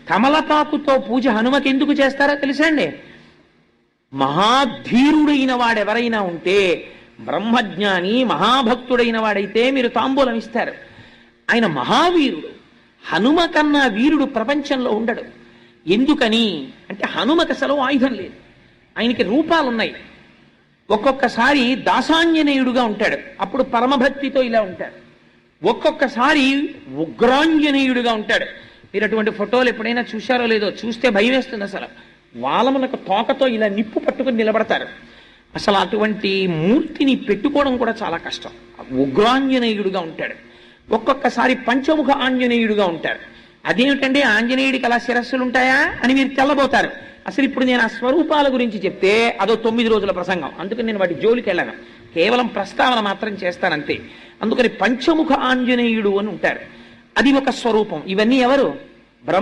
తమలపాకుతో పూజ హనుమకి ఎందుకు చేస్తారో తెలుసా అండి? మహాధీరుడైన వాడెవరైనా ఉంటే, బ్రహ్మజ్ఞాని మహాభక్తుడైన వాడైతే మీరు తాంబూలం ఇస్తారు. ఆయన మహావీరుడు. హనుమ కన్నా వీరుడు ప్రపంచంలో ఉండడు. ఎందుకని అంటే హనుమకి అసలు ఆయుధం లేదు, ఆయనకి రూపాలున్నాయి. ఒక్కొక్కసారి దాసాంజనేయుడుగా ఉంటాడు, అప్పుడు పరమభక్తితో ఇలా ఉంటాడు. ఒక్కొక్కసారి ఉగ్రాంజనేయుడుగా ఉంటాడు. మీరు అటువంటి ఫోటోలు ఎప్పుడైనా చూశారో లేదో, చూస్తే భయం వేస్తుంది. అసలు వాళ్ళమునకు తోకతో ఇలా నిప్పు పట్టుకుని నిలబడతారు. అసలు అటువంటి మూర్తిని పెట్టుకోవడం కూడా చాలా కష్టం. ఉగ్రాంజనేయుడుగా ఉంటాడు. ఒక్కొక్కసారి పంచముఖ ఆంజనేయుడుగా ఉంటాడు. అదేమిటంటే ఆంజనేయుడికి అలా శిరస్సులు ఉంటాయా అని మీరు తెల్లబోతారు. అసలు ఇప్పుడు నేను ఆ స్వరూపాల గురించి చెప్తే అదో 9 రోజుల ప్రసంగం, అందుకని నేను వాటి జోలికి వెళ్ళను, కేవలం ప్రస్తావన మాత్రం చేస్తానంతే. అందుకని పంచముఖ ఆంజనేయుడు అని ఉంటారు, అది ఒక స్వరూపం. ఇవన్నీ ఎవరు?